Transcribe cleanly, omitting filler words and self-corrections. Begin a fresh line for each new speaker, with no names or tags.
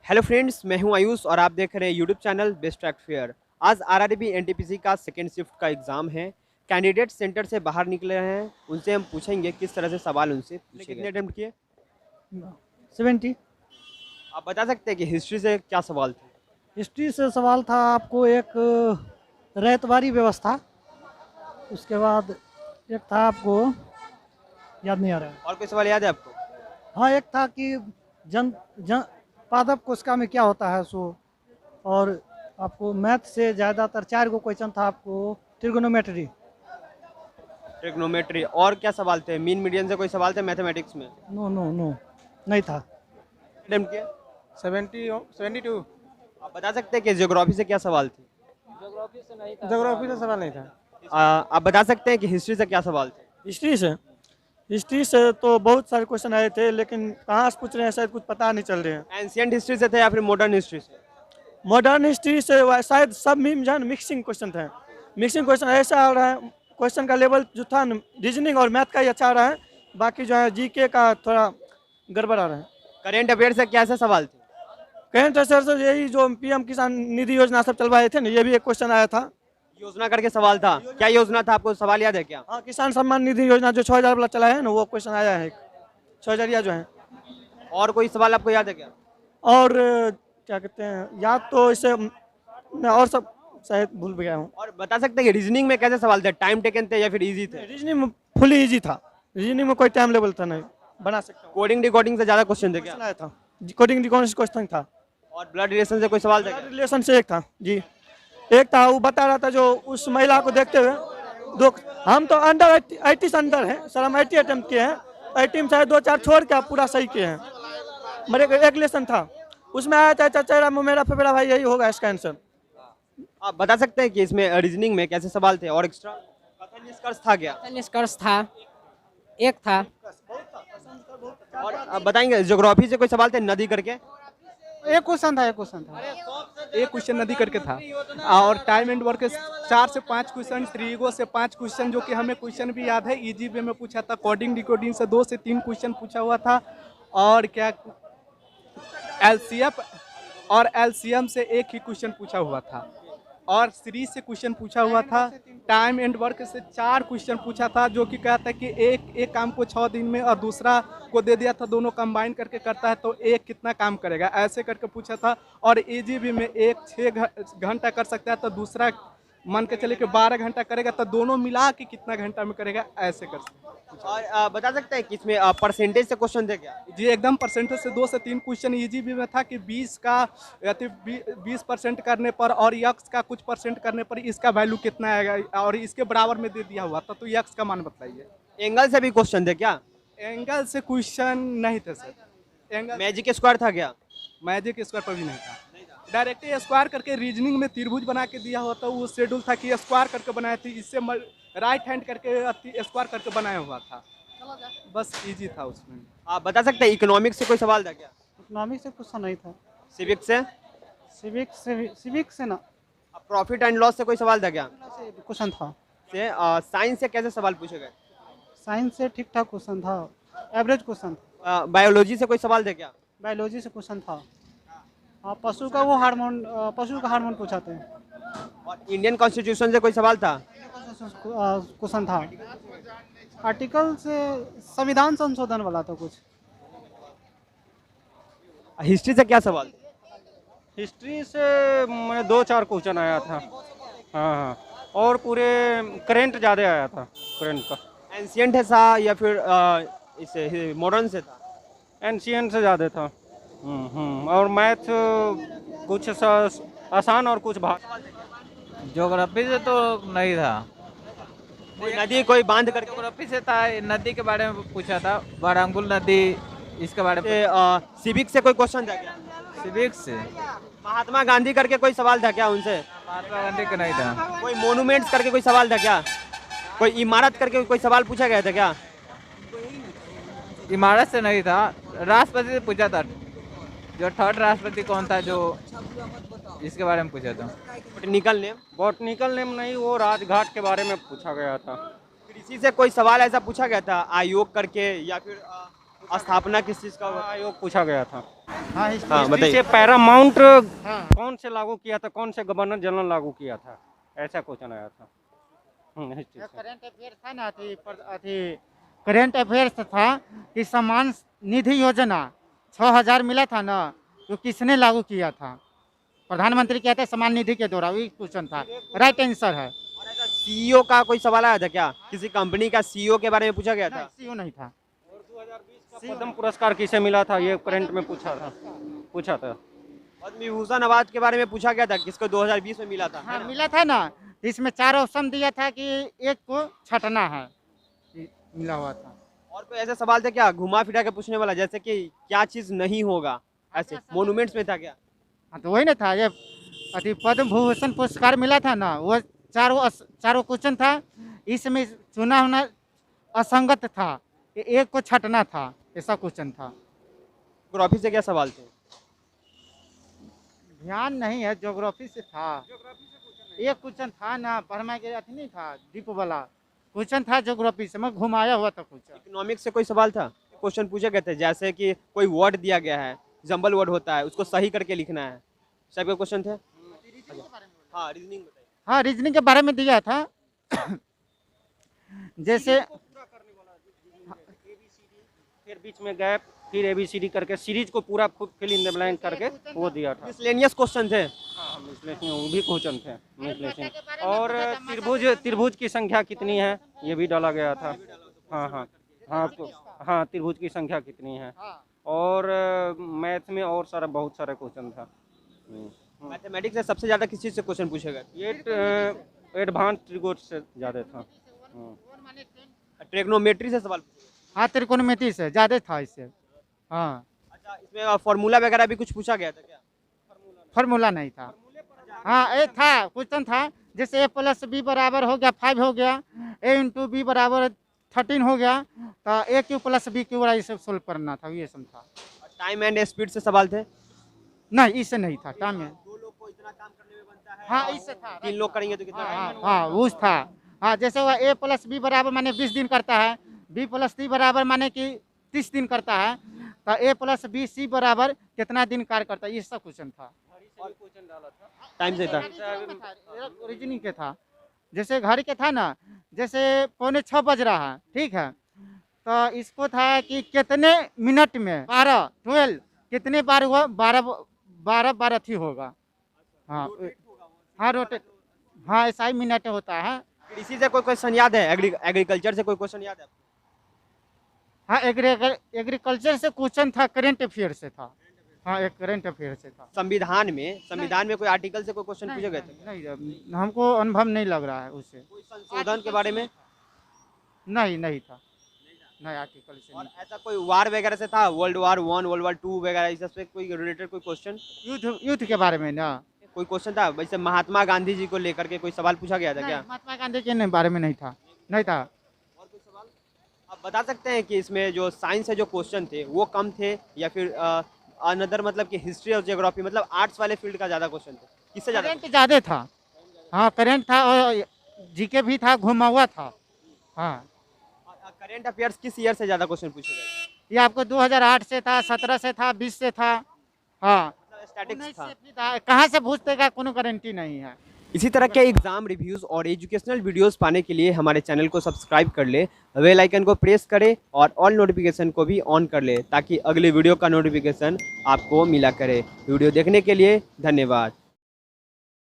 Hello friends, मैं हूं आयुष और आप देख रहे हैं YouTube channel best track fair. आज आरआरबी एनटीपीसी का सेकेंड शिफ्ट का एग्जाम है। कैंडिडेट सेंटर से बाहर निकले हैं, उनसे हम पूछेंगे किस तरह से सवाल उनसे पूछे गए। कितने अटेम्प्ट किए?
70।
आप बता सकते हैं कि हिस्ट्री से क्या सवाल थे?
हिस्ट्री से सवाल था आपको एक रैयतवारी व्यवस्था, उसके बाद एक था आपको याद नहीं आ रहा है।
और कोई सवाल याद है आपको?
हाँ, एक था कि जन जन पादप कोशिका में क्या होता है सो। और आपको मैथ से ज़्यादातर 4 गो क्वेश्चन था आपको ट्रिग्नोमेट्री।
ट्रिग्नोमेट्री। और क्या सवाल थे? मीन मीडियन से कोई सवाल थे मैथमेटिक्स में?
नो नो नो, नहीं था।
अटेम्प्ट किए?
72।
आप बता सकते हैं कि ज्योग्राफी से क्या सवाल थे?
जोग्राफी से सवाल नहीं था।
आप बता सकते हैं कि हिस्ट्री से क्या सवाल थे?
हिस्ट्री से तो बहुत सारे क्वेश्चन आए थे, लेकिन कहाँ से पूछ रहे हैं शायद कुछ पता नहीं चल रहे हैं।
एंशियंट हिस्ट्री से थे या फिर मॉडर्न हिस्ट्री से?
मॉडर्न हिस्ट्री से शायद सब मिक्सिंग क्वेश्चन थे। मिक्सिंग क्वेश्चन ऐसा आ रहा है, क्वेश्चन का लेवल जो था रीजनिंग और मैथ का ही अच्छा आ रहा है, बाकी जो है जीके का थोड़ा गड़बड़ आ रहा है।
करेंट अफेयर से कैसे सवाल थे?
करेंट अफेयर से यही जो पीएम किसान निधि योजना सब चलवाए थे ना, ये भी एक क्वेश्चन आया था।
योजना करके सवाल था। क्या योजना था, आपको सवाल याद है क्या?
हाँ, किसान सम्मान निधि योजना जो 6000 वाला चला है ना, वो क्वेश्चन आया है 6000 जो है।
और कोई सवाल आपको याद है क्या?
और क्या कहते हैं, याद तो इससे मैं और सब शायद भूल गया हूँ।
और बता सकते हैं कि रीजनिंग में कैसे सवाल थे? टाइम टेकन थे या फिर इजी थे?
रीजनिंग में फुली इजी था। रीजनिंग में कोई टाइम लेवल था नहीं, बना सकता हूँ।
कोडिंग डिकोडिंग से ज्यादा क्वेश्चन थे क्या?
क्वेश्चन आया था, कोडिंग डिकोडिंग क्वेश्चन था।
और ब्लड रिलेशन से कोई सवाल था क्या?
रिलेशन से एक था जी, एक था वो बता रहा था जो उस महिला को देखते हुए दो। हम तो अंडर 80 से अंडर हैं सर, हम 80 अटेम्प्ट किए हैं। 80 में शायद 2-4 छोड़ के आप पूरा सही किए हैं। मेरे को एक लेसन था, उसमें आया था चचेरा मेरा फेफड़ा भाई, यही होगा इसका आंसर।
आप बता सकते हैं कि इसमें रीजनिंग में कैसे सवाल थे? और एक्स्ट्रा कथन निष्कर्ष था क्या?
निष्कर्ष था, एक था।
और आप बताएंगे ज्योग्राफी से कोई सवाल थे? नदी करके
एक क्वेश्चन था। एक क्वेश्चन नदी करके था। और टाइम एंड वर्क 4 से 5 क्वेश्चन, ट्रीगो से 5 क्वेश्चन, जो कि हमें क्वेश्चन भी याद है। इजी वे में पूछा था। कोडिंग डिकोडिंग से 2 से 3 क्वेश्चन पूछा हुआ था। और क्या एलसीएम से एक ही क्वेश्चन पूछा हुआ था। और सीरीज से क्वेश्चन पूछा हुआ था। टाइम एंड वर्क से 4 क्वेश्चन पूछा था, जो कि कहता है कि एक काम को 6 दिन में और दूसरा को दे दिया था, दोनों कंबाइन करके करता है तो एक कितना काम करेगा, ऐसे करके पूछा था। और ईजीबी में एक 6 घंटा कर सकता है तो दूसरा मान के चले कि 12 घंटा करेगा, तो दोनों मिला के कितना घंटा में करेगा, ऐसे कर सकते।
और बता सकते हैं कि इसमें परसेंटेज से क्वेश्चन थे क्या?
जी एकदम परसेंटेज से 2 से 3 क्वेश्चन ईजीबी में था कि 20% करने पर और यक्स का कुछ परसेंट करने पर इसका वैल्यू कितना आएगा, और इसके बराबर में दे दिया हुआ था, तो यक्स का मान बताइए।
एंगल से भी क्वेश्चन थे क्या?
एंगल से क्वेश्चन नहीं थे सर। एंगल
मैजिक स्क्वायर था क्या?
मैजिक स्क्वायर पर भी नहीं था। डायरेक्ट स्क्वायर करके रीजनिंग में त्रिभुज बना के दिया हुआ था। वो शेड्यूल था कि स्क्वायर करके बनाया थी, इससे राइट हैंड करके स्क्वायर करके बनाया हुआ था। बस इजी था उसमें।
आप बता सकते हैं इकोनॉमिक्स से कोई सवाल था क्या?
इकोनॉमिक से क्वेश्चन नहीं था।
सिविक्स से?
सिविक से ना,
प्रॉफिट एंड लॉस से कोई सवाल था क्या?
क्वेश्चन था।
से साइंस से कैसे सवाल पूछे गए?
साइंस से ठीक ठाक क्वेश्चन था, एवरेज क्वेश्चन था।
बायोलॉजी से कोई सवाल थे क्या?
बायोलॉजी से क्वेश्चन था। हाँ, पशु का वो हार्मोन, पशु का हार्मोन पूछाते हैं।
और इंडियन कॉन्स्टिट्यूशन से कोई सवाल था?
क्वेश्चन था। आर्टिकल से संविधान संशोधन वाला था कुछ।
हिस्ट्री से क्या सवाल?
हिस्ट्री से मैंने 2-4 क्वेश्चन आया था। हाँ, और पूरे करेंट ज़्यादा आया था, करेंट का।
एंशियंट है सा या फिर इसे मॉडर्न से था?
एंशियंट से ज़्यादा था। और मैथ कुछ आसान और कुछ
ज्योग्राफी से तो नहीं था।
कोई नदी कोई बांध करके?
ज्योग्राफी से था, नदी के बारे में पूछा था, वारंगुल नदी, इसके बारे में।
सिविक से कोई क्वेश्चन था क्या?
सिविक्स से
महात्मा गांधी करके कोई सवाल था क्या उनसे?
महात्मा गांधी का नहीं था।
कोई मोन्यूमेंट्स करके कोई सवाल था क्या? कोई इमारत करके कोई सवाल पूछा गया था क्या?
इमारत से नहीं था। राष्ट्रपति से पूछा था, जो 3rd राष्ट्रपति कौन था, जो इसके बारे में पूछा था।
Technical name?
बॉटनिकल नेम नहीं, वो राजघाट के बारे में पूछा गया था।
कृषि से कोई सवाल ऐसा पूछा गया था आयोग करके, या फिर स्थापना किस चीज का हुआ था?
आयोग पूछा गया था।
हाँ
हिस्ट्री
बताइए।
से पैरामाउंट
हाँ।
कौन से लागू किया था, कौन से गवर्नर जनरल लागू किया था, ऐसा क्वेश्चन आया था हिस्ट्री से।
करंट अफेयर था ना, अथी करंट अफेयर्स था कि सम्मान निधि योजना 6,000 मिला था ना, तो किसने लागू किया था? प्रधानमंत्री कहते हैं सम्मान निधि के द्वारा, वही क्वेश्चन था, राइट आंसर है।
और ऐसा सीईओ का कोई सवाल आया था क्या? किसी कंपनी का सीईओ के बारे में पूछा गया था?
सीओ नहीं था।
पद्म पुरस्कार किसे मिला था, ये करंट में पूछा था।
पद्म विभूषण अवार्ड के बारे में पूछा गया था, किसको 2020 में मिला था?
हाँ मिला था ना, तो इसमें 4 ऑप्शन दिया था कि एक को छटना है, मिला हुआ था।
और कोई ऐसे सवाल थे क्या घुमा फिरा के पूछने वाला, जैसे कि क्या चीज नहीं होगा, ऐसे मोन्यूमेंट्स में था क्या?
हाँ तो वही ना था, ये अथी पद्म भूषण पुरस्कार मिला था ना, वो चारों क्वेश्चन था। इसमें चुना होना असंगत था, एक को छटना था, ऐसा क्वेश्चन था।
ज्योग्राफी से क्या सवाल थे?
ध्यान नहीं है, ज्योग्राफी से था। एक क्वेश्चन था ना, पढ़मा के अथी नहीं था, दीप वाला क्वेश्चन था ज्योग्राफी से, मैं घुमाया हुआ था क्वेश्चन।
इकोनॉमिक्स से कोई सवाल था? क्वेश्चन पूछे गए थे, जैसे कि कोई वर्ड दिया गया है, जंबल वर्ड होता है, उसको सही करके लिखना है, सब के क्वेश्चन थे। हाँ रीजनिंग बताइए।
हाँ रीजनिंग के बारे में दिया था जैसे
फिर बीच में गैप, फिर ABCD करके सीरीज को पूरा फिल इन द ब्लैंक करके वो दिया था।
मिसलेनियस क्वेश्चन थे।
हाँ, मिसलेनियस वो भी क्वेश्चन थे मिसलेनियस। और त्रिभुज की संख्या कितनी है, ये भी डाला गया था। हाँ, त्रिभुज की संख्या कितनी है। और मैथ में और बहुत सारा क्वेश्चन था।
मैथमेटिक्स से सबसे ज्यादा किस चीज से क्वेश्चन पूछे गए?
ये एडवांस ट्रिगोन से ज़्यादा था।
ट्रिग्नोमेट्री से सवाल पूछे गए।
हाँ त्रिकोणमिति से ज़्यादा था इससे। हाँ
अच्छा, इसमें फार्मूला वगैरह भी कुछ पूछा गया था क्या?
फार्मूला नहीं था। हाँ ये था, क्वेश्चन था जैसे A+B बराबर हो गया 5 हो गया, A × B बराबर 13 हो गया, तो AQ + BQ ये सब सोल्व करना था, ये सब था।
टाइम एंड स्पीड से सवाल थे?
नहीं इससे नहीं था, टाइम में।
2 लोग को इतना काम करने में बनता है,
हाँ इससे था।
3 लोग करेंगे तो कितना?
हाँ उस था। हाँ जैसे वह A+B बराबर माने 20 दिन करता है, B + C बराबर माने कि 30 दिन करता है, तो A + B C बराबर कितना दिन कार्य करता है, ये सब क्वेश्चन था।
टाइम से था।
रीजनिंग के था, जैसे घर के था ना, जैसे 5:45 बज रहा है, ठीक है, तो इसको था कि कितने मिनट में 12 कितने बार हुआ, 12 थी होगा। हाँ हाँ रोटेट, हाँ ऐसा ही मिनट होता है।
इसी से कोई क्वेश्चन याद है? एग्रीकल्चर से कोई क्वेश्चन याद है?
हाँ एग्रीकल्चर से क्वेश्चन था, करंट अफेयर से था। हाँ एक करंट अफेयर से था।
संविधान में कोई आर्टिकल से कोई क्वेश्चन पूछे गए थे?
नहीं हमको अनुभव नहीं लग रहा है उससे।
कोई संशोधन के बारे में?
नहीं था, नहीं आर्टिकल से
और
नहीं।
ऐसा कोई वार वगैरह से था, World War I, World War II वगैरह, इस पे कोई रिलेटेड कोई क्वेश्चन?
युद्ध के बारे में ना
कोई क्वेश्चन था? वैसे महात्मा गांधी जी को लेकर के कोई सवाल पूछा गया था क्या?
महात्मा गांधी के बारे में नहीं था।
और कोई सवाल आप बता सकते हैं कि इसमें जो साइंस से जो क्वेश्चन थे वो कम थे, या फिर अनदर मतलब कि हिस्ट्री और ज्योग्राफी मतलब आर्ट्स वाले फील्ड का ज़्यादा क्वेश्चन थे? किससे ज़्यादा?
करंट ज़्यादा था। हाँ करंट था और जीके भी था, घुमा हुआ था। हाँ
करंट अफेयर्स किस ईयर से ज़्यादा क्वेश्चन पूछे गए?
ये आपको 2008 से था, 17 से था, 20 से था। हाँ
स्टैटिक्स था।
कहाँ से पूछते का कोनो गारंटी नहीं है।
इसी तरह के एग्जाम रिव्यूज़ और एजुकेशनल वीडियोस पाने के लिए हमारे चैनल को सब्सक्राइब कर ले, बेल आइकन को प्रेस करें और ऑल नोटिफिकेशन को भी ऑन कर ले, ताकि अगले वीडियो का नोटिफिकेशन आपको मिला करे। वीडियो देखने के लिए धन्यवाद।